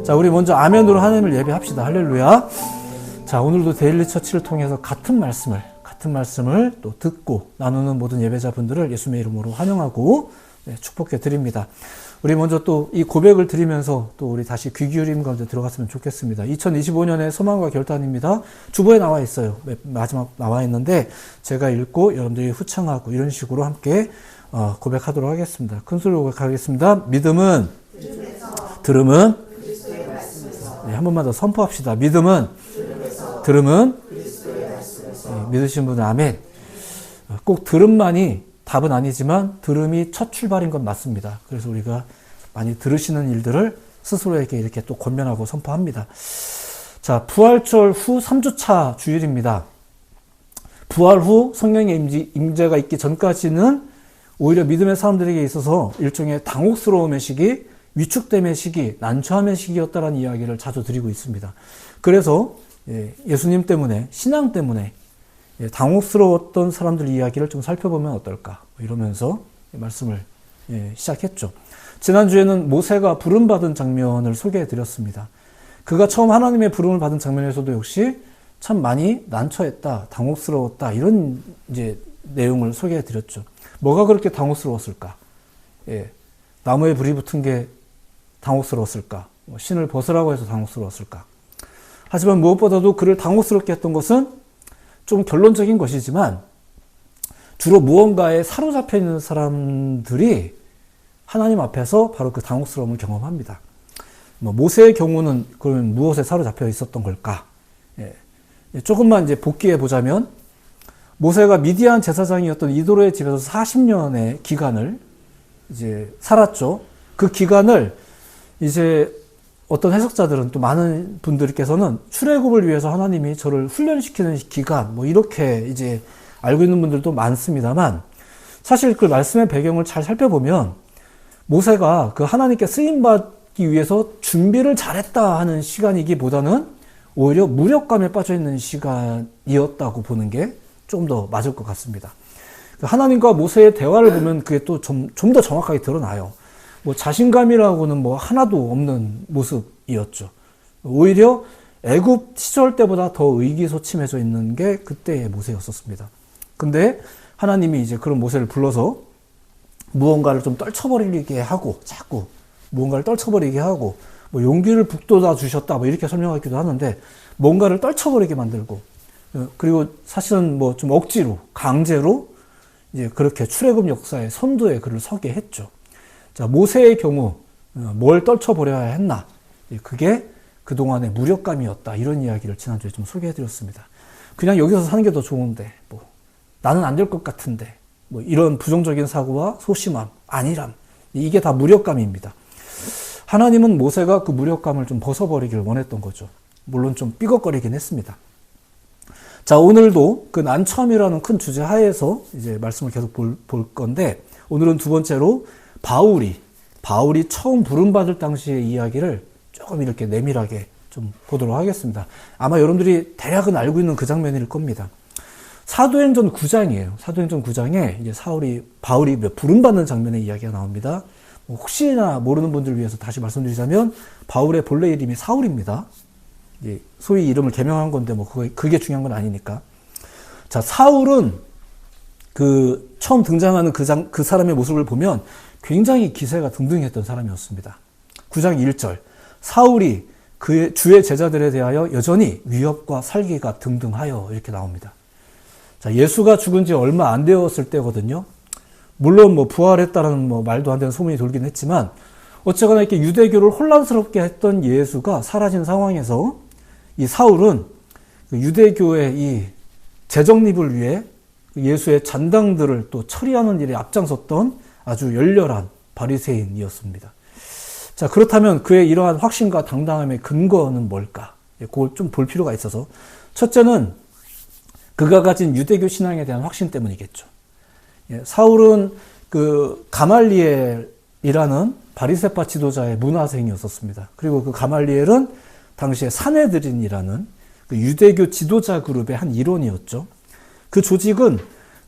자, 우리 먼저 아멘으로 하나님을 예배합시다. 할렐루야. 자, 오늘도 데일리 처치를 통해서 같은 말씀을 또 듣고 나누는 모든 예배자분들을 예수님의 이름으로 환영하고 축복해 드립니다. 우리 먼저 또 이 고백을 드리면서 또 우리 다시 귀 기울임 가운데 들어갔으면 좋겠습니다. 2025년의 소망과 결단입니다. 주보에 나와 있어요. 마지막 나와 있는데 제가 읽고 여러분들이 후창하고 이런 식으로 함께 고백하도록 하겠습니다. 큰 소리로 고백하겠습니다. 믿음은 들음은 한 번만 더 선포합시다. 믿음은 들음은 믿으신 분은 아멘. 꼭 들음만이 답은 아니지만 들음이 첫 출발인 건 맞습니다. 그래서 우리가 많이 들으시는 일들을 스스로에게 이렇게 또 권면하고 선포합니다. 자, 부활절 후 3주차 주일입니다. 부활 후 성령의 임재가 있기 전까지는 오히려 믿음의 사람들에게 있어서 일종의 당혹스러움의 시기, 위축됨의 시기, 난처함의 시기였다라는 이야기를 자주 드리고 있습니다. 그래서 예수님 때문에, 신앙 때문에 당혹스러웠던 사람들 이야기를 좀 살펴보면 어떨까 이러면서 말씀을 시작했죠. 지난주에는 모세가 부름받은 장면을 소개해 드렸습니다. 그가 처음 하나님의 부름을 받은 장면에서도 역시 참 많이 난처했다, 당혹스러웠다 이런 이제 내용을 소개해 드렸죠. 뭐가 그렇게 당혹스러웠을까? 나무에 불이 붙은 게 당혹스러웠을까? 신을 벗으라고 해서 당혹스러웠을까? 하지만 무엇보다도 그를 당혹스럽게 했던 것은 좀 결론적인 것이지만 주로 무언가에 사로잡혀 있는 사람들이 하나님 앞에서 바로 그 당혹스러움을 경험합니다. 모세의 경우는 그러면 무엇에 사로잡혀 있었던 걸까? 조금만 이제 복귀해 보자면 모세가 미디안 제사장이었던 이도로의 집에서 40년의 기간을 이제 살았죠. 그 기간을 이제 어떤 해석자들은 또 많은 분들께서는 출애굽을 위해서 하나님이 저를 훈련시키는 기간 뭐 이렇게 이제 알고 있는 분들도 많습니다만 사실 그 말씀의 배경을 잘 살펴보면 모세가 그 하나님께 쓰임받기 위해서 준비를 잘했다 하는 시간이기보다는 오히려 무력감에 빠져있는 시간이었다고 보는 게 좀 더 맞을 것 같습니다. 하나님과 모세의 대화를 보면 그게 또 좀 더 정확하게 드러나요. 뭐 자신감이라고는 뭐 하나도 없는 모습이었죠. 오히려 애굽 시절 때보다 더 의기소침해져 있는 게 그때의 모세였었습니다. 근데 하나님이 이제 그런 모세를 불러서 무언가를 좀 떨쳐버리게 하고 자꾸 무언가를 떨쳐버리게 하고 뭐 용기를 북돋아 주셨다 뭐 이렇게 설명하기도 하는데 뭔가를 떨쳐버리게 만들고 그리고 사실은 뭐 좀 억지로 강제로 이제 그렇게 출애굽 역사의 선두에 그를 서게 했죠. 자, 모세의 경우 뭘 떨쳐버려야 했나? 그게 그동안의 무력감이었다. 이런 이야기를 지난주에 좀 소개해드렸습니다. 그냥 여기서 사는 게 더 좋은데 뭐 나는 안 될 것 같은데 뭐 이런 부정적인 사고와 소심함, 안일함 이게 다 무력감입니다. 하나님은 모세가 그 무력감을 좀 벗어버리기를 원했던 거죠. 물론 좀 삐걱거리긴 했습니다. 자, 오늘도 그 난처함이라는 큰 주제 하에서 이제 말씀을 계속 볼 건데 오늘은 두 번째로 바울이 처음 부름받을 당시의 이야기를 조금 이렇게 내밀하게 좀 보도록 하겠습니다. 아마 여러분들이 대략은 알고 있는 그 장면일 겁니다. 사도행전 9장이에요. 사도행전 9장에 이제 바울이 부름받는 장면의 이야기가 나옵니다. 혹시나 모르는 분들을 위해서 다시 말씀드리자면 바울의 본래 이름이 사울입니다. 소위 이름을 개명한 건데 뭐 그게 중요한 건 아니니까. 자, 사울은 그 처음 등장하는 그 사람의 모습을 보면 굉장히 기세가 등등했던 사람이었습니다. 9장 1절 사울이 그의 주의 제자들에 대하여 여전히 위협과 살기가 등등하여 이렇게 나옵니다. 자, 예수가 죽은 지 얼마 안 되었을 때거든요. 물론 뭐 부활했다는 뭐 말도 안 되는 소문이 돌긴 했지만 어쨌거나 이렇게 유대교를 혼란스럽게 했던 예수가 사라진 상황에서 이 사울은 유대교의 이 재정립을 위해 예수의 잔당들을 또 처리하는 일에 앞장섰던 아주 열렬한 바리새인이었습니다. 자, 그렇다면 그의 이러한 확신과 당당함의 근거는 뭘까? 그걸 좀 볼 필요가 있어서 첫째는 그가 가진 유대교 신앙에 대한 확신 때문이겠죠. 사울은 그 가말리엘이라는 바리새파 지도자의 문화생이었습니다. 그리고 그 가말리엘은 당시에 사내들인이라는 그 유대교 지도자 그룹의 한 일원이었죠. 그 조직은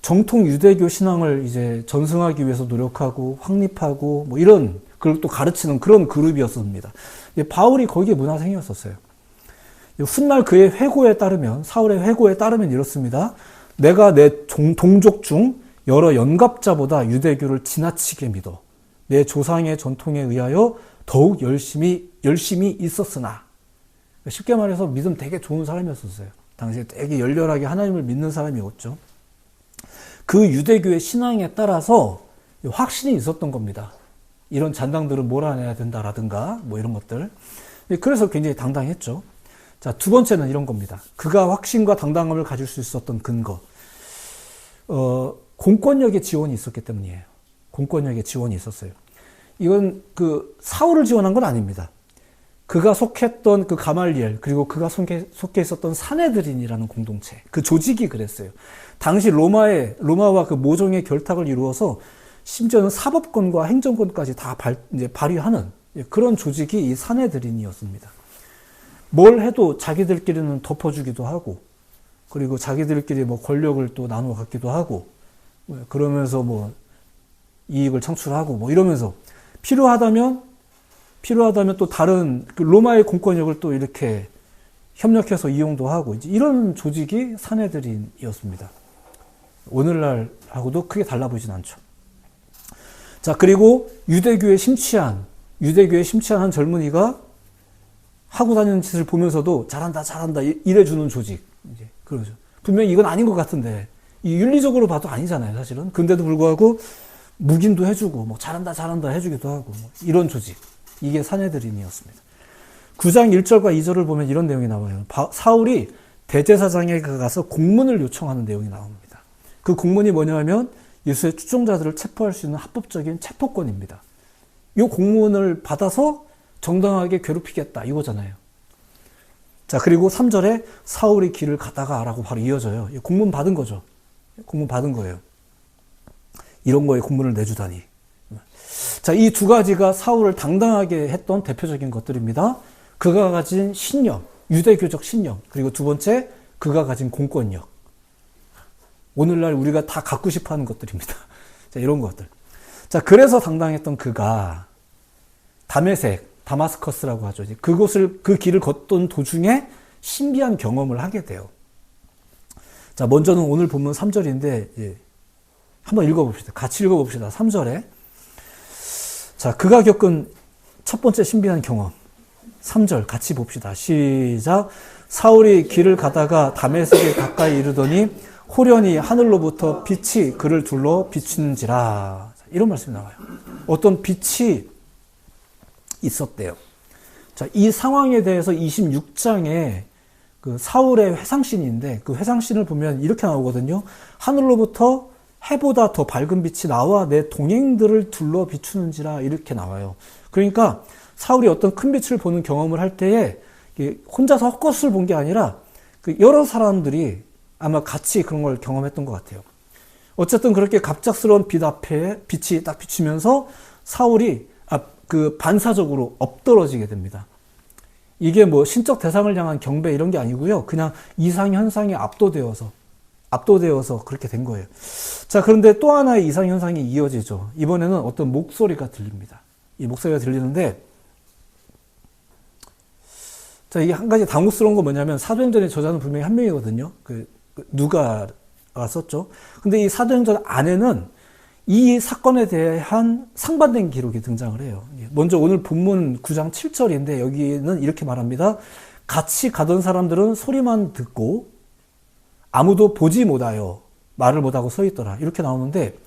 정통 유대교 신앙을 이제 전승하기 위해서 노력하고 확립하고 뭐 이런 그걸 또 가르치는 그런 그룹이었습니다. 바울이 거기에 문화생이었었어요. 훗날 그의 회고에 따르면, 사울의 회고에 따르면 이렇습니다. 내가 내 동족 중 여러 연갑자보다 유대교를 지나치게 믿어 내 조상의 전통에 의하여 더욱 열심히 있었으나, 쉽게 말해서 믿음 되게 좋은 사람이었었어요. 당시에 되게 열렬하게 하나님을 믿는 사람이었죠. 그 유대교의 신앙에 따라서 확신이 있었던 겁니다. 이런 잔당들은 몰아내야 된다라든가 뭐 이런 것들. 그래서 굉장히 당당했죠. 자, 두 번째는 이런 겁니다. 그가 확신과 당당함을 가질 수 있었던 근거. 공권력의 지원이 있었기 때문이에요. 공권력의 지원이 있었어요. 이건 사울을 지원한 건 아닙니다. 그가 속했던 그 가말리엘, 그리고 그가 속해 있었던 산헤드린이라는 공동체, 그 조직이 그랬어요. 당시 로마와 그 모종의 결탁을 이루어서 심지어는 사법권과 행정권까지 다 발휘하는 그런 조직이 이 산헤드린이었습니다. 뭘 해도 자기들끼리는 덮어주기도 하고, 그리고 자기들끼리 뭐 권력을 또 나누어 갖기도 하고, 그러면서 뭐 이익을 창출하고 뭐 이러면서 필요하다면 또 다른 로마의 공권력을 또 이렇게 협력해서 이용도 하고, 이제 이런 조직이 산헤드린이었습니다. 오늘날하고도 크게 달라 보이진 않죠. 자, 그리고 유대교에 심취한 한 젊은이가 하고 다니는 짓을 보면서도 잘한다 이래주는 조직. 이제 그러죠. 분명히 이건 아닌 것 같은데, 이 윤리적으로 봐도 아니잖아요, 사실은. 근데도 불구하고 묵인도 해주고, 뭐 잘한다 해주기도 하고, 뭐 이런 조직. 이게 산헤드린이었습니다. 9장 1절과 2절을 보면 이런 내용이 나와요. 사울이 대제사장에게 가서 공문을 요청하는 내용이 나옵니다. 그 공문이 뭐냐면 예수의 추종자들을 체포할 수 있는 합법적인 체포권입니다. 이 공문을 받아서 정당하게 괴롭히겠다 이거잖아요. 자, 그리고 3절에 사울이 길을 가다가 라고 바로 이어져요. 공문 받은 거죠. 공문 받은 거예요. 이런 거에 공문을 내주다니. 자, 이 두 가지가 사울을 당당하게 했던 대표적인 것들입니다. 그가 가진 신념, 유대교적 신념, 그리고 두 번째, 그가 가진 공권력. 오늘날 우리가 다 갖고 싶어 하는 것들입니다. 자, 이런 것들. 자, 그래서 당당했던 그가 다마스커스라고 하죠. 그 길을 걷던 도중에 신비한 경험을 하게 돼요. 자, 먼저는 오늘 본문 3절인데, 한번 읽어봅시다. 같이 읽어봅시다. 3절에. 자, 그가 겪은 첫 번째 신비한 경험. 3절 같이 봅시다. 시작. 사울이 길을 가다가 다메섹에 가까이 이르더니 호련히 하늘로부터 빛이 그를 둘러 비추는지라. 이런 말씀이 나와요. 어떤 빛이 있었대요. 자, 이 상황에 대해서 26장에 그 사울의 회상신인데, 그 회상신을 보면 이렇게 나오거든요. 하늘로부터 해보다 더 밝은 빛이 나와 내 동행들을 둘러 비추는지라, 이렇게 나와요. 그러니까 사울이 어떤 큰 빛을 보는 경험을 할 때에 혼자서 헛것을 본 게 아니라 여러 사람들이 아마 같이 그런 걸 경험했던 것 같아요. 어쨌든 그렇게 갑작스러운 빛 앞에 빛이 딱 비추면서 사울이 반사적으로 엎드러지게 됩니다. 이게 뭐 신적 대상을 향한 경배 이런 게 아니고요. 그냥 이상현상에 압도되어서 그렇게 된 거예요. 자, 그런데 또 하나의 이상현상이 이어지죠. 이번에는 어떤 목소리가 들립니다. 이 목소리가 들리는데, 자, 이게 한 가지 당혹스러운 건 뭐냐면, 사도행전의 저자는 분명히 한 명이거든요. 누가가 썼죠. 근데 이 사도행전 안에는 이 사건에 대한 상반된 기록이 등장을 해요. 먼저 오늘 본문 9장 7절인데, 여기는 이렇게 말합니다. 같이 가던 사람들은 소리만 듣고 아무도 보지 못하여 말을 못하고 서 있더라. 이렇게 나오는데,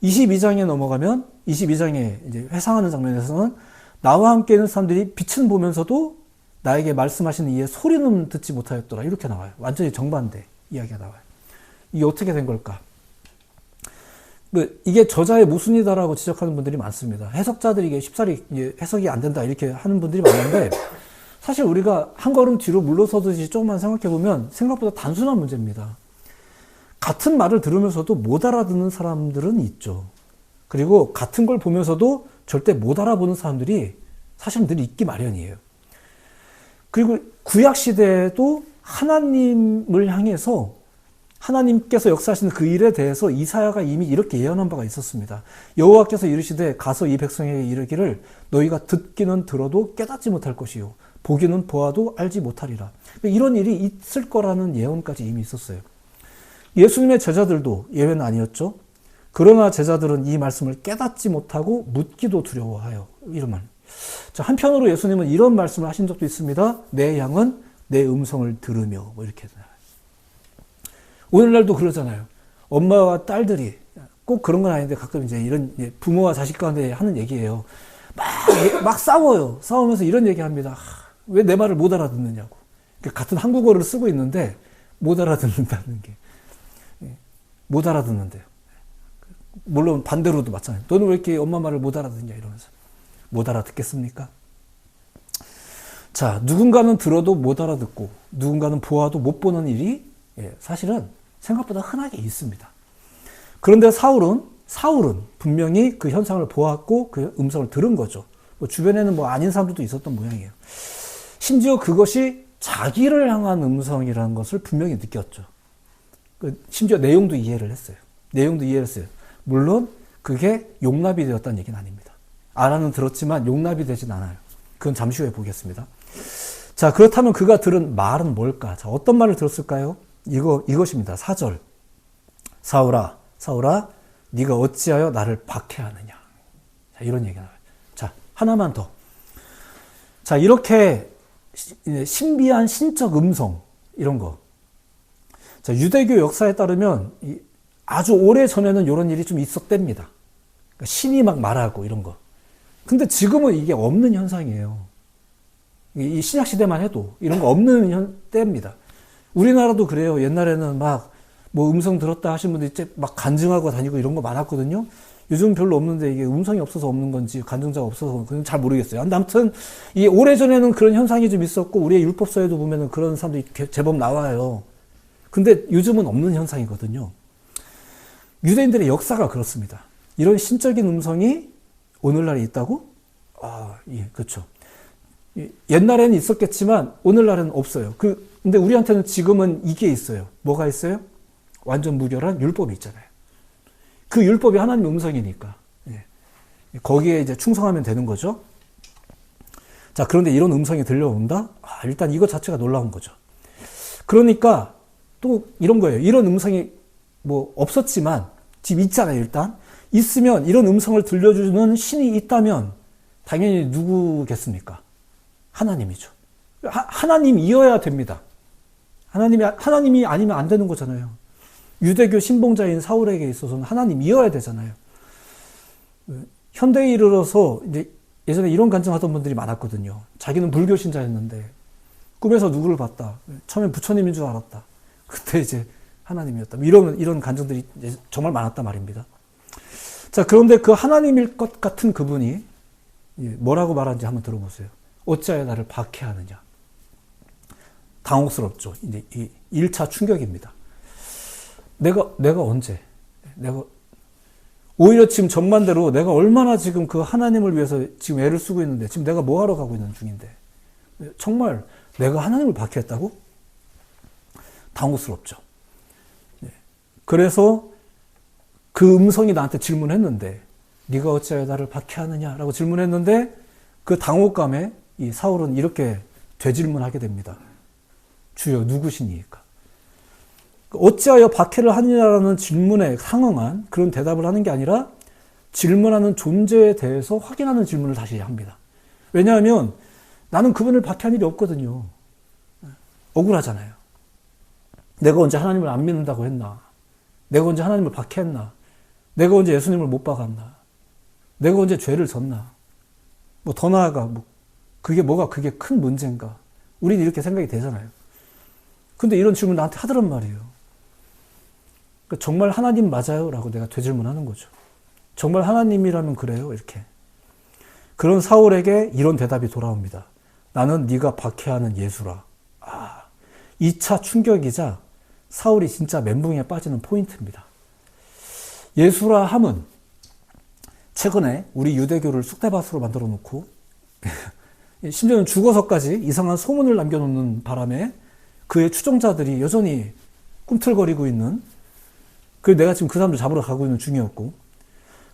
22장에 넘어가면 22장에 이제 회상하는 장면에서는 나와 함께 있는 사람들이 빛은 보면서도 나에게 말씀하시는 이의 소리는 듣지 못하였더라. 이렇게 나와요. 완전히 정반대 이야기가 나와요. 이게 어떻게 된 걸까? 이게 저자의 모순이다라고 지적하는 분들이 많습니다. 해석자들이 이게 쉽사리 해석이 안 된다 이렇게 하는 분들이 많은데, 사실 우리가 한 걸음 뒤로 물러서듯이 조금만 생각해보면 생각보다 단순한 문제입니다. 같은 말을 들으면서도 못 알아듣는 사람들은 있죠. 그리고 같은 걸 보면서도 절대 못 알아보는 사람들이 사실 늘 있기 마련이에요. 그리고 구약 시대에도 하나님을 향해서 하나님께서 역사하시는 그 일에 대해서 이사야가 이미 이렇게 예언한 바가 있었습니다. 여호와께서 이르시되 가서 이 백성에게 이르기를 너희가 듣기는 들어도 깨닫지 못할 것이요 보기는 보아도 알지 못하리라. 이런 일이 있을 거라는 예언까지 이미 있었어요. 예수님의 제자들도 예외는 아니었죠. 그러나 제자들은 이 말씀을 깨닫지 못하고 묻기도 두려워하여 이런 말. 자, 한편으로 예수님은 이런 말씀을 하신 적도 있습니다. 내 양은 내 음성을 들으며 뭐 이렇게. 오늘날도 그러잖아요. 엄마와 딸들이 꼭 그런 건 아닌데 가끔 이제 이런 부모와 자식 가운데 하는 얘기예요. 막 싸워요. 싸우면서 이런 얘기합니다. 왜 내 말을 못 알아듣느냐고. 같은 한국어를 쓰고 있는데 못 알아듣는다는 게. 못 알아듣는데요. 물론 반대로도 마찬가지예요. 너는 왜 이렇게 엄마 말을 못 알아듣냐 이러면서. 못 알아듣겠습니까? 자, 누군가는 들어도 못 알아듣고 누군가는 보아도 못 보는 일이 사실은 생각보다 흔하게 있습니다. 그런데 사울은 분명히 그 현상을 보았고 그 음성을 들은 거죠. 뭐 주변에는 뭐 아닌 사람들도 있었던 모양이에요. 심지어 그것이 자기를 향한 음성이라는 것을 분명히 느꼈죠. 심지어 내용도 이해를 했어요. 물론 그게 용납이 되었다는 얘기는 아닙니다. 알아는 들었지만 용납이 되진 않아요. 그건 잠시 후에 보겠습니다. 자, 그렇다면 그가 들은 말은 뭘까? 자, 어떤 말을 들었을까요? 이것입니다. 4절. 사울아, 네가 어찌하여 나를 박해하느냐. 자, 이런 얘기가 나와요. 자, 하나만 더. 자, 이렇게 신비한 신적 음성, 이런 거. 자, 유대교 역사에 따르면 아주 오래 전에는 이런 일이 좀 있었답니다. 그러니까 신이 막 말하고 이런 거. 근데 지금은 이게 없는 현상이에요. 이 신약시대만 해도 이런 거 없는 때입니다. 우리나라도 그래요. 옛날에는 막 뭐 음성 들었다 하신 분들 이제 막 간증하고 다니고 이런 거 많았거든요. 요즘 별로 없는데 이게 음성이 없어서 없는 건지 간증자가 없어서 그건 잘 모르겠어요. 아무튼 이 오래전에는 그런 현상이 좀 있었고 우리의 율법서에도 보면은 그런 사람들이 제법 나와요. 근데 요즘은 없는 현상이거든요. 유대인들의 역사가 그렇습니다. 이런 신적인 음성이 오늘날에 있다고? 예, 그렇죠. 옛날에는 있었겠지만 오늘날은 없어요. 근데 우리한테는 지금은 이게 있어요. 뭐가 있어요? 완전 무결한 율법이 있잖아요. 그 율법이 하나님의 음성이니까. 예. 거기에 이제 충성하면 되는 거죠. 자, 그런데 이런 음성이 들려온다? 일단 이것 자체가 놀라운 거죠. 그러니까 또 이런 거예요. 이런 음성이 뭐 없었지만 지금 있잖아요. 일단 있으면 이런 음성을 들려주는 신이 있다면 당연히 누구겠습니까? 하나님이죠. 하나님이어야 됩니다. 하나님이 아니면 안 되는 거잖아요. 유대교 신봉자인 사울에게 있어서는 하나님이어야 되잖아요. 현대에 이르러서 이제 예전에 이런 간증하던 분들이 많았거든요. 자기는 불교 신자였는데 꿈에서 누구를 봤다. 처음엔 부처님인 줄 알았다. 그때 이제 하나님이었다. 이런 간증들이 정말 많았단 말입니다. 자, 그런데 그 하나님일 것 같은 그분이 뭐라고 말하는지 한번 들어보세요. 어찌하여 나를 박해하느냐. 당혹스럽죠. 이제 이 1차 충격입니다. 내가 언제? 오히려 지금 정반대로 내가 얼마나 지금 그 하나님을 위해서 지금 애를 쓰고 있는데 지금 내가 뭐 하러 가고 있는 중인데 정말 내가 하나님을 박해했다고? 당혹스럽죠. 그래서 그 음성이 나한테 질문했는데 네가 어찌하여 나를 박해하느냐라고 질문했는데 그 당혹감에 이 사울은 이렇게 되질문하게 됩니다. 주여 누구시니까? 어찌하여 박해를 하느냐라는 질문에 상응한 그런 대답을 하는 게 아니라 질문하는 존재에 대해서 확인하는 질문을 다시 합니다. 왜냐하면 나는 그분을 박해한 일이 없거든요. 억울하잖아요. 내가 언제 하나님을 안 믿는다고 했나? 내가 언제 하나님을 박해했나? 내가 언제 예수님을 못 박았나? 내가 언제 죄를 졌나? 뭐 더 나아가 그게 큰 문제인가? 우리는 이렇게 생각이 되잖아요. 근데 이런 질문 나한테 하더란 말이에요. 그러니까 정말 하나님 맞아요? 라고 내가 되질문하는 거죠. 정말 하나님이라면 그래요? 이렇게. 그런 사울에게 이런 대답이 돌아옵니다. 나는 네가 박해하는 예수라. 2차 충격이자 사울이 진짜 멘붕에 빠지는 포인트입니다. 예수라 함은 최근에 우리 유대교를 쑥대밭으로 만들어 놓고 심지어는 죽어서까지 이상한 소문을 남겨놓는 바람에 그의 추종자들이 여전히 꿈틀거리고 있는, 그리고 내가 지금 그 사람들 잡으러 가고 있는 중이었고,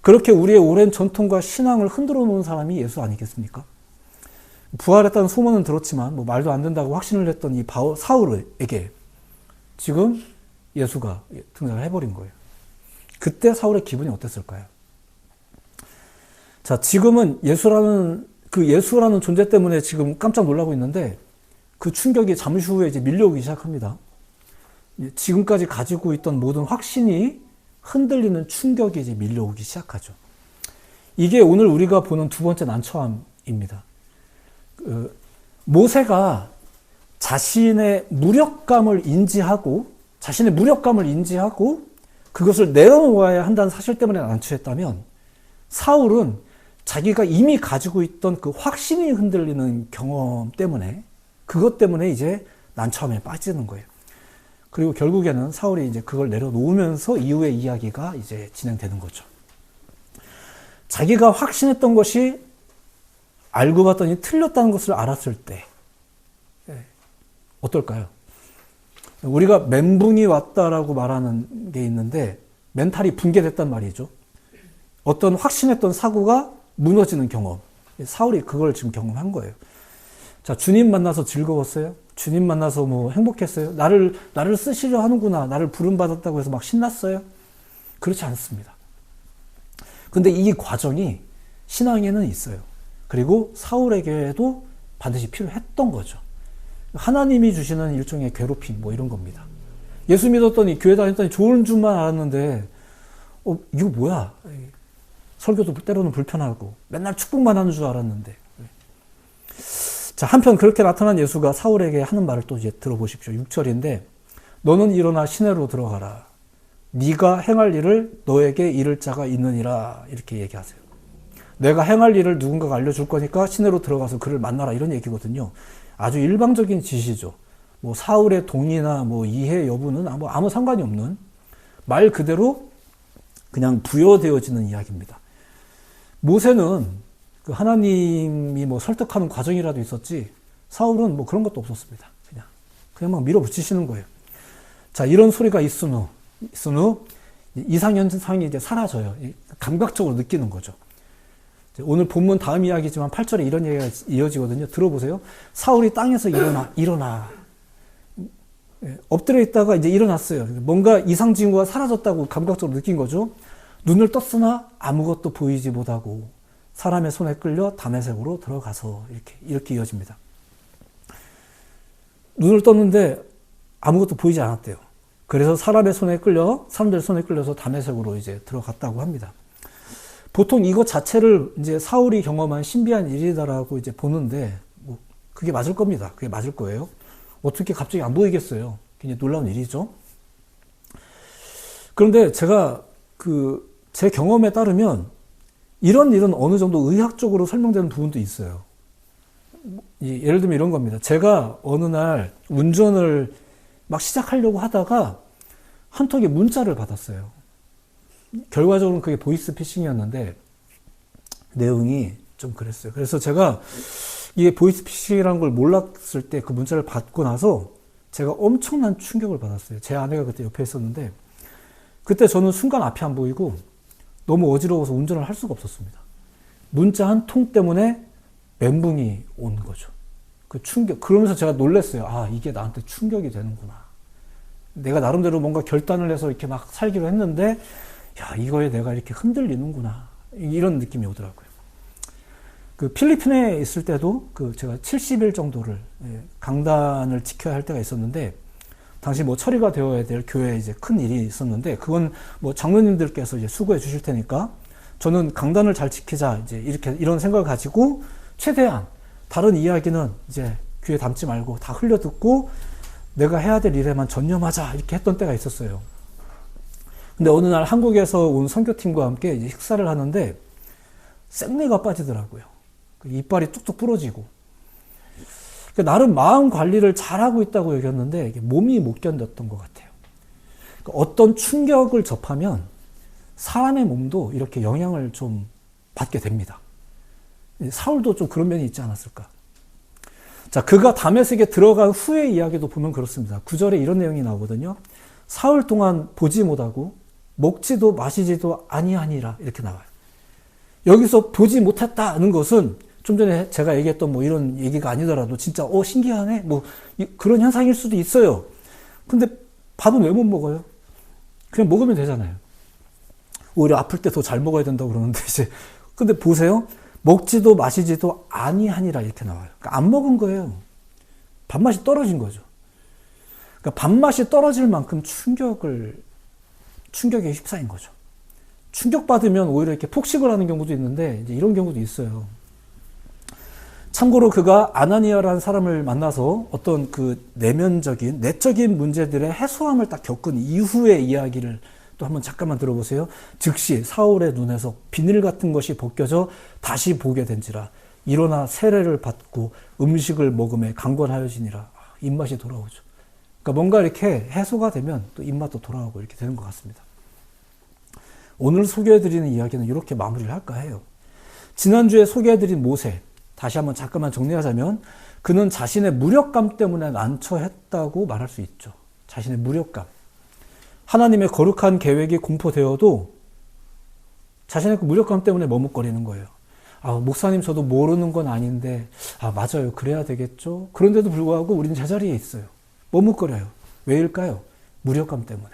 그렇게 우리의 오랜 전통과 신앙을 흔들어 놓은 사람이 예수 아니겠습니까? 부활했다는 소문은 들었지만 뭐 말도 안 된다고 확신을 했던 이 사울에게 지금 예수가 등장을 해버린 거예요. 그때 사울의 기분이 어땠을까요? 자, 지금은 예수라는 존재 때문에 지금 깜짝 놀라고 있는데 그 충격이 잠시 후에 이제 밀려오기 시작합니다. 지금까지 가지고 있던 모든 확신이 흔들리는 충격이 이제 밀려오기 시작하죠. 이게 오늘 우리가 보는 두 번째 난처함입니다. 모세가 자신의 무력감을 인지하고 그것을 내려놓아야 한다는 사실 때문에 난처했다면, 사울은 자기가 이미 가지고 있던 그 확신이 흔들리는 경험 때문에, 그것 때문에 이제 난처함에 빠지는 거예요. 그리고 결국에는 사울이 이제 그걸 내려놓으면서 이후의 이야기가 이제 진행되는 거죠. 자기가 확신했던 것이 알고 봤더니 틀렸다는 것을 알았을 때 어떨까요? 우리가 멘붕이 왔다라고 말하는 게 있는데, 멘탈이 붕괴됐단 말이죠. 어떤 확신했던 사고가 무너지는 경험. 사울이 그걸 지금 경험한 거예요. 자, 주님 만나서 즐거웠어요? 주님 만나서 뭐 행복했어요? 나를 쓰시려 하는구나. 나를 부름받았다고 해서 막 신났어요? 그렇지 않습니다. 근데 이 과정이 신앙에는 있어요. 그리고 사울에게도 반드시 필요했던 거죠. 하나님이 주시는 일종의 괴롭힘, 뭐 이런 겁니다. 예수 믿었더니, 교회 다녔더니 좋은 줄만 알았는데, 이거 뭐야? 설교도 때로는 불편하고, 맨날 축복만 하는 줄 알았는데. 자, 한편 그렇게 나타난 예수가 사울에게 하는 말을 또 이제 들어보십시오. 6절인데, 너는 일어나 시내로 들어가라. 네가 행할 일을 너에게 이를 자가 있느니라. 이렇게 얘기하세요. 내가 행할 일을 누군가가 알려줄 거니까 시내로 들어가서 그를 만나라. 이런 얘기거든요. 아주 일방적인 지시죠. 뭐 사울의 동의나 뭐 이해 여부는 아무 상관이 없는, 말 그대로 그냥 부여되어지는 이야기입니다. 모세는 그 하나님이 뭐 설득하는 과정이라도 있었지, 사울은 뭐 그런 것도 없었습니다. 그냥 막 밀어붙이시는 거예요. 자, 이런 소리가 있은 후 이상현상이 이제 사라져요. 감각적으로 느끼는 거죠. 오늘 본문 다음 이야기지만 8절에 이런 얘기가 이어지거든요. 들어보세요. 사울이 땅에서 일어나. 엎드려 있다가 이제 일어났어요. 뭔가 이상 징후가 사라졌다고 감각적으로 느낀 거죠. 눈을 떴으나 아무것도 보이지 못하고 사람의 손에 끌려 다메섹으로 들어가서 이렇게 이어집니다. 눈을 떴는데 아무것도 보이지 않았대요. 그래서 사람들의 손에 끌려서 다메섹으로 이제 들어갔다고 합니다. 보통 이것 자체를 이제 사울이 경험한 신비한 일이다라고 이제 보는데, 뭐 그게 맞을 겁니다. 그게 맞을 거예요. 어떻게 갑자기 안 보이겠어요? 굉장히 놀라운 일이죠. 그런데 제가 제 경험에 따르면 이런 일은 어느 정도 의학적으로 설명되는 부분도 있어요. 예를 들면 이런 겁니다. 제가 어느 날 운전을 막 시작하려고 하다가 한 통의 문자를 받았어요. 결과적으로는 그게 보이스피싱이었는데 내용이 좀 그랬어요. 그래서 제가 이게 보이스피싱이라는 걸 몰랐을 때 그 문자를 받고 나서 제가 엄청난 충격을 받았어요. 제 아내가 그때 옆에 있었는데, 그때 저는 순간 앞이 안 보이고 너무 어지러워서 운전을 할 수가 없었습니다. 문자 한 통 때문에 멘붕이 온 거죠. 그 충격, 그러면서 제가 놀랐어요. 아, 이게 나한테 충격이 되는구나. 내가 나름대로 뭔가 결단을 해서 이렇게 막 살기로 했는데, 야, 이거에 내가 이렇게 흔들리는구나. 이런 느낌이 오더라고요. 필리핀에 있을 때도 제가 70일 정도를 강단을 지켜야 할 때가 있었는데, 당시 뭐 처리가 되어야 될 교회에 이제 큰 일이 있었는데, 그건 뭐 장로님들께서 이제 수고해 주실 테니까, 저는 강단을 잘 지키자, 이제 이런 생각을 가지고, 최대한 다른 이야기는 이제 귀에 담지 말고 다 흘려듣고, 내가 해야 될 일에만 전념하자, 이렇게 했던 때가 있었어요. 근데 어느 날 한국에서 온 선교팀과 함께 이제 식사를 하는데 생내가 빠지더라고요. 이빨이 뚝뚝 부러지고. 나름 마음 관리를 잘하고 있다고 여겼는데 몸이 못 견뎠던 것 같아요. 어떤 충격을 접하면 사람의 몸도 이렇게 영향을 좀 받게 됩니다. 사울도 좀 그런 면이 있지 않았을까. 자, 그가 다메섹에 들어간 후의 이야기도 보면 그렇습니다. 9절에 이런 내용이 나오거든요. 사흘 동안 보지 못하고 먹지도 마시지도 아니하니라 이렇게 나와요. 여기서 보지 못했다는 것은 좀 전에 제가 얘기했던 뭐 이런 얘기가 아니더라도 진짜 신기하네 뭐 그런 현상일 수도 있어요. 근데 밥은 왜 못 먹어요? 그냥 먹으면 되잖아요. 오히려 아플 때 더 잘 먹어야 된다고 그러는데 이제 근데 보세요. 먹지도 마시지도 아니하니라 이렇게 나와요. 그러니까 안 먹은 거예요. 밥맛이 떨어진 거죠. 그러니까 밥맛이 떨어질 만큼 충격에 휩싸인 거죠. 충격받으면 오히려 이렇게 폭식을 하는 경우도 있는데 이제 이런 경우도 있어요. 참고로 그가 아나니아라는 사람을 만나서 어떤 그 내적인 문제들의 해소함을 딱 겪은 이후의 이야기를 또 한번 잠깐만 들어보세요. 즉시 사울의 눈에서 비늘 같은 것이 벗겨져 다시 보게 된지라 일어나 세례를 받고 음식을 먹음에 강건하여지니라. 입맛이 돌아오죠. 그러니까 뭔가 이렇게 해소가 되면 또 입맛도 돌아오고 이렇게 되는 것 같습니다. 오늘 소개해드리는 이야기는 이렇게 마무리를 할까 해요. 지난주에 소개해드린 모세, 다시 한번 잠깐만 정리하자면 그는 자신의 무력감 때문에 난처했다고 말할 수 있죠. 자신의 무력감. 하나님의 거룩한 계획이 공포되어도 자신의 그 무력감 때문에 머뭇거리는 거예요. 목사님 저도 모르는 건 아닌데 맞아요. 그래야 되겠죠. 그런데도 불구하고 우리는 제자리에 있어요. 머뭇거려요. 왜일까요? 무력감 때문에.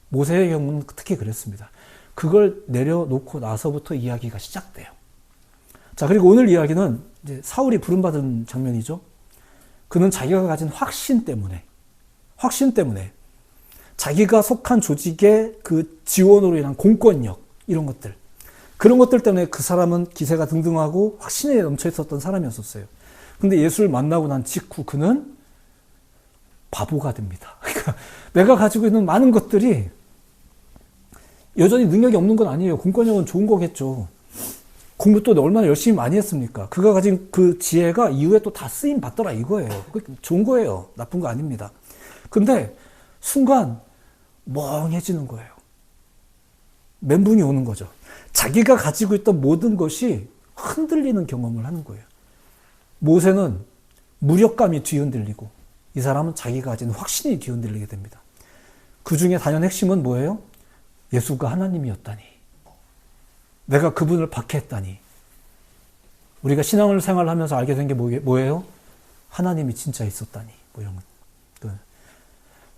모세의 경우는 특히 그랬습니다. 그걸 내려놓고 나서부터 이야기가 시작돼요. 자, 그리고 오늘 이야기는 이제 사울이 부름받은 장면이죠. 그는 자기가 가진 확신 때문에 자기가 속한 조직의 그 지원으로 인한 공권력, 이런 것들. 그런 것들 때문에 그 사람은 기세가 등등하고 확신에 넘쳐 있었던 사람이었어요. 근데 예수를 만나고 난 직후 그는 바보가 됩니다. 그러니까 내가 가지고 있는 많은 것들이 여전히 능력이 없는 건 아니에요. 공권력은 좋은 거겠죠. 공부 또 얼마나 열심히 많이 했습니까? 그가 가진 그 지혜가 이후에 또 다 쓰임 받더라 이거예요. 좋은 거예요. 나쁜 거 아닙니다. 근데 순간 멍해지는 거예요. 멘붕이 오는 거죠. 자기가 가지고 있던 모든 것이 흔들리는 경험을 하는 거예요. 모세는 무력감이 뒤흔들리고 이 사람은 자기가 가진 확신이 뒤흔들리게 됩니다. 그 중에 단연 핵심은 뭐예요? 예수가 하나님이었다니. 내가 그분을 박해했다니. 우리가 신앙을 생활하면서 알게 된 게 뭐예요? 하나님이 진짜 있었다니. 뭐 이런 거.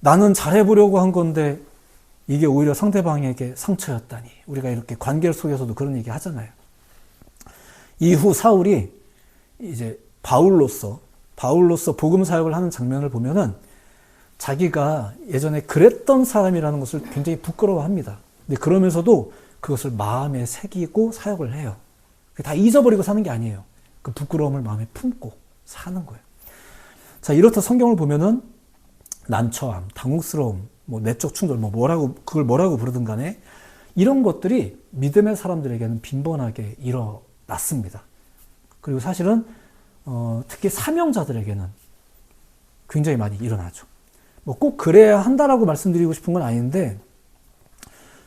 나는 잘해보려고 한 건데 이게 오히려 상대방에게 상처였다니. 우리가 이렇게 관계 속에서도 그런 얘기 하잖아요. 이후 사울이 이제 바울로서 복음 사역을 하는 장면을 보면은 자기가 예전에 그랬던 사람이라는 것을 굉장히 부끄러워합니다. 근데 그러면서도 그것을 마음에 새기고 사역을 해요. 다 잊어버리고 사는 게 아니에요. 그 부끄러움을 마음에 품고 사는 거예요. 자, 이렇다 성경을 보면은 난처함, 당혹스러움, 내적 충돌, 그걸 뭐라고 부르든 간에 이런 것들이 믿음의 사람들에게는 빈번하게 일어났습니다. 그리고 사실은 특히 사명자들에게는 굉장히 많이 일어나죠. 꼭 그래야 한다라고 말씀드리고 싶은 건 아닌데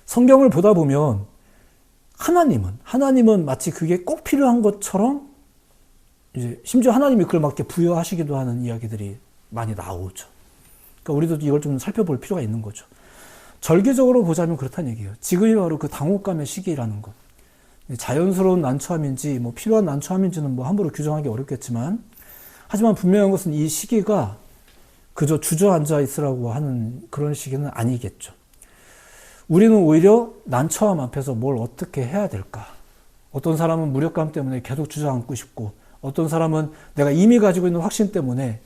성경을 보다 보면 하나님은 마치 그게 꼭 필요한 것처럼 이제 심지어 하나님이 그걸 막 이렇게 부여하시기도 하는 이야기들이 많이 나오죠. 그러니까 우리도 이걸 좀 살펴볼 필요가 있는 거죠. 절개적으로 보자면 그렇다는 얘기예요. 지금이 바로 그 당혹감의 시기라는 것. 자연스러운 난처함인지 필요한 난처함인지는 함부로 규정하기 어렵겠지만 하지만 분명한 것은 이 시기가 그저 주저앉아 있으라고 하는 그런 시기는 아니겠죠. 우리는 오히려 난처함 앞에서 뭘 어떻게 해야 될까? 어떤 사람은 무력감 때문에 계속 주저앉고 싶고 어떤 사람은 내가 이미 가지고 있는 확신 때문에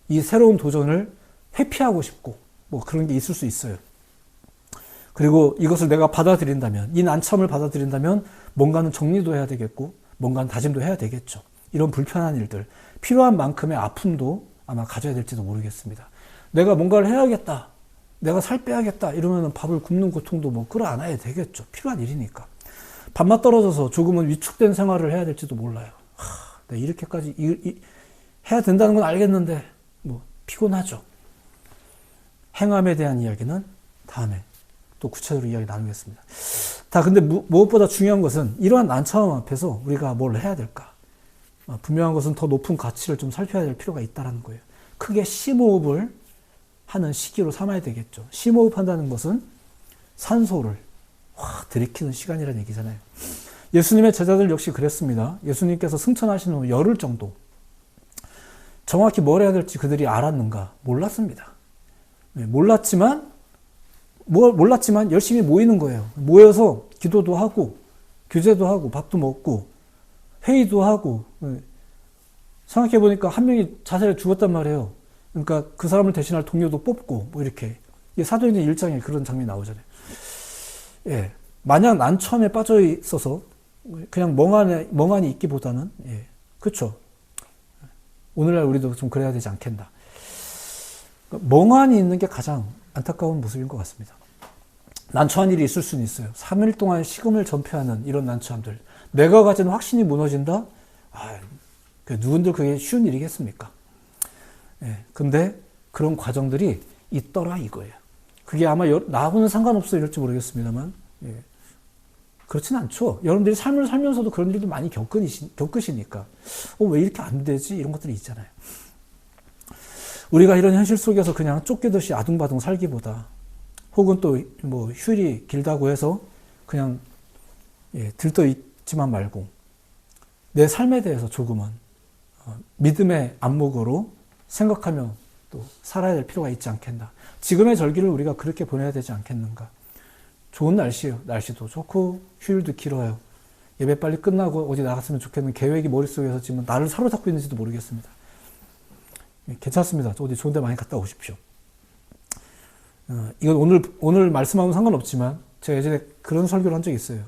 이 새로운 도전을 회피하고 싶고 그런 게 있을 수 있어요. 그리고 이것을 내가 받아들인다면, 이 난참을 받아들인다면 뭔가는 정리도 해야 되겠고 뭔가는 다짐도 해야 되겠죠. 이런 불편한 일들, 필요한 만큼의 아픔도 아마 가져야 될지도 모르겠습니다. 내가 뭔가를 해야겠다, 내가 살 빼야겠다 이러면 밥을 굶는 고통도 끌어안아야 되겠죠. 필요한 일이니까. 밥맛 떨어져서 조금은 위축된 생활을 해야 될지도 몰라요. 내가 이렇게까지 해야 된다는 건 알겠는데 피곤하죠. 행함에 대한 이야기는 다음에 또 구체적으로 이야기 나누겠습니다. 근데 무엇보다 중요한 것은 이러한 난처함 앞에서 우리가 뭘 해야 될까? 분명한 것은 더 높은 가치를 좀 살펴야 될 필요가 있다는 거예요. 크게 심호흡을 하는 시기로 삼아야 되겠죠. 심호흡한다는 것은 산소를 확 들이키는 시간이라는 얘기잖아요. 예수님의 제자들 역시 그랬습니다. 예수님께서 승천하신 후 열흘 정도 정확히 뭘 해야 될지 그들이 알았는가? 몰랐습니다. 몰랐지만 열심히 모이는 거예요. 모여서 기도도 하고 교제도 하고 밥도 먹고 회의도 하고. 생각해보니까 한 명이 자살해 죽었단 말이에요. 그러니까 그 사람을 대신할 동료도 뽑고 뭐 이렇게. 사도행전 1장에 그런 장면이 나오잖아요. 예, 마냥 난처함에 빠져 있어서 그냥 멍하니 있기보다는, 예, 그렇죠. 오늘날 우리도 좀 그래야 되지 않겠나. 멍하니 있는 게 가장 안타까운 모습인 것 같습니다. 난처한 일이 있을 수는 있어요. 3일 동안 식음을 전폐하는 이런 난처함들. 내가 가진 확신이 무너진다? 누군들 그게 쉬운 일이겠습니까? 예, 근데 그런 과정들이 있더라 이거예요. 그게 아마 나하고는 상관없어 이럴지 모르겠습니다만, 예, 그렇진 않죠. 여러분들이 삶을 살면서도 그런 일도 많이 겪으시니까 왜 이렇게 안 되지? 이런 것들이 있잖아요. 우리가 이런 현실 속에서 그냥 쫓기듯이 아둥바둥 살기보다, 혹은 또 뭐 휴일이 길다고 해서 그냥, 예, 들떠 있지만 말고 내 삶에 대해서 조금은 믿음의 안목으로 생각하며 또 살아야 될 필요가 있지 않겠나. 지금의 절기를 우리가 그렇게 보내야 되지 않겠는가. 좋은 날씨예요. 날씨도 좋고 휴일도 길어요. 예배 빨리 끝나고 어디 나갔으면 좋겠는 계획이 머릿속에서 지금 나를 사로잡고 있는지도 모르겠습니다. 괜찮습니다. 어디 좋은 데 많이 갔다 오십시오. 이건 오늘 말씀하고는 상관없지만 제가 예전에 그런 설교를 한 적이 있어요.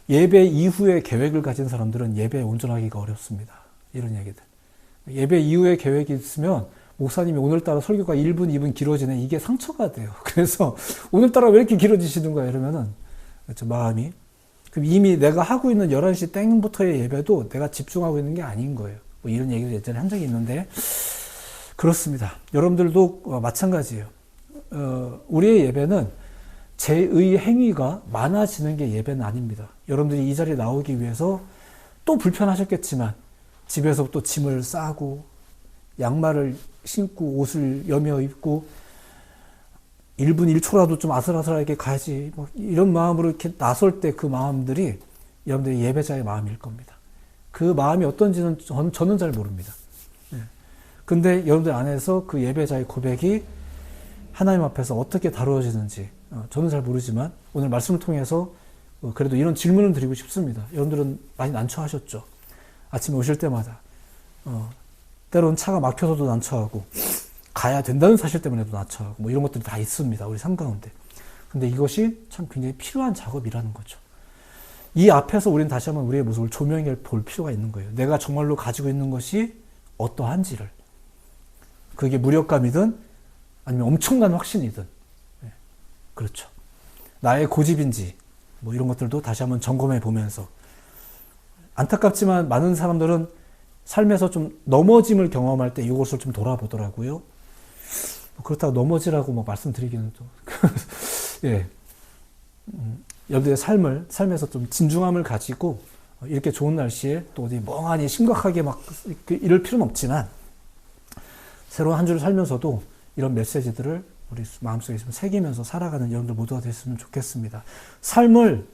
예배 이후에 계획을 가진 사람들은 예배에 온전하기가 어렵습니다. 이런 얘기들. 예배 이후에 계획이 있으면 목사님이 오늘따라 설교가 1분, 2분 길어지네. 이게 상처가 돼요. 그래서 오늘따라 왜 이렇게 길어지시는 거야? 이러면은 마음이. 그럼 이미 내가 하고 있는 11시 땡부터의 예배도 내가 집중하고 있는 게 아닌 거예요. 뭐 이런 얘기를 예전에 한 적이 있는데 그렇습니다. 여러분들도 마찬가지예요. 우리의 예배는 제의 행위가 많아지는 게 예배는 아닙니다. 여러분들이 이 자리에 나오기 위해서 또 불편하셨겠지만 집에서 또 짐을 싸고 양말을 신고 옷을 여며 입고 1분 1초라도 좀 아슬아슬하게 가야지 뭐 이런 마음으로 이렇게 나설 때 그 마음들이 여러분들의 예배자의 마음일 겁니다. 그 마음이 어떤지는 저는 잘 모릅니다. 근데 여러분들 안에서 그 예배자의 고백이 하나님 앞에서 어떻게 다루어지는지 저는 잘 모르지만 오늘 말씀을 통해서 그래도 이런 질문을 드리고 싶습니다. 여러분들은 많이 난처하셨죠? 아침에 오실 때마다 때로는 차가 막혀서도 난처하고 가야 된다는 사실 때문에도 난처하고 뭐 이런 것들이 다 있습니다. 우리 삶 가운데. 근데 이것이 참 굉장히 필요한 작업이라는 거죠. 이 앞에서 우리는 다시 한번 우리의 모습을 조명해 볼 필요가 있는 거예요. 내가 정말로 가지고 있는 것이 어떠한지를. 그게 무력감이든 아니면 엄청난 확신이든. 그렇죠. 나의 고집인지 뭐 이런 것들도 다시 한번 점검해 보면서 안타깝지만 많은 사람들은 삶에서 좀 넘어짐을 경험할 때 이것을 좀 돌아보더라고요. 그렇다고 넘어지라고 뭐 말씀드리기는 좀 예. 여러분들의 삶에서 좀 진중함을 가지고 이렇게 좋은 날씨에 또 어디 멍하니 심각하게 막 이럴 필요는 없지만 새로운 한 주를 살면서도 이런 메시지들을 우리 마음속에 있으면 새기면서 살아가는 여러분들 모두가 됐으면 좋겠습니다. 삶을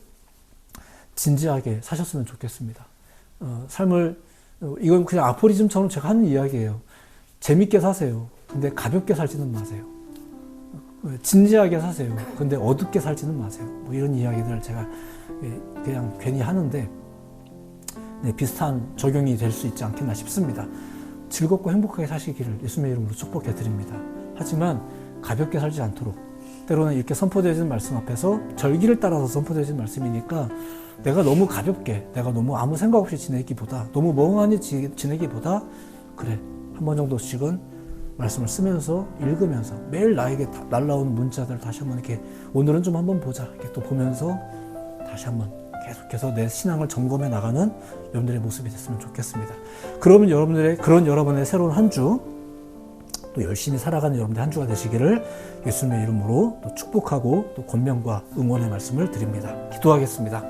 진지하게 사셨으면 좋겠습니다. 이건 그냥 아포리즘처럼 제가 하는 이야기예요. 재밌게 사세요. 근데 가볍게 살지는 마세요. 진지하게 사세요. 근데 어둡게 살지는 마세요. 뭐 이런 이야기들을 제가 그냥 괜히 하는데 비슷한 적용이 될 수 있지 않겠나 싶습니다. 즐겁고 행복하게 사시기를 예수님의 이름으로 축복해 드립니다. 하지만 가볍게 살지 않도록 때로는 이렇게 선포되어지는 말씀 앞에서 절기를 따라서 선포되어지는 말씀이니까 내가 너무 가볍게 내가 너무 아무 생각 없이 지내기보다 너무 멍하니 지내기보다 그래 한 번 정도씩은 말씀을 쓰면서 읽으면서 매일 나에게 날라오는 문자들 다시 한번 이렇게 오늘은 좀 한번 보자 이렇게 또 보면서 다시 한번 계속해서 내 신앙을 점검해 나가는 여러분들의 모습이 됐으면 좋겠습니다. 그러면 여러분의 새로운 한 주 또 열심히 살아가는 여러분들 한 주가 되시기를 예수님의 이름으로 또 축복하고 또 권면과 응원의 말씀을 드립니다. 기도하겠습니다.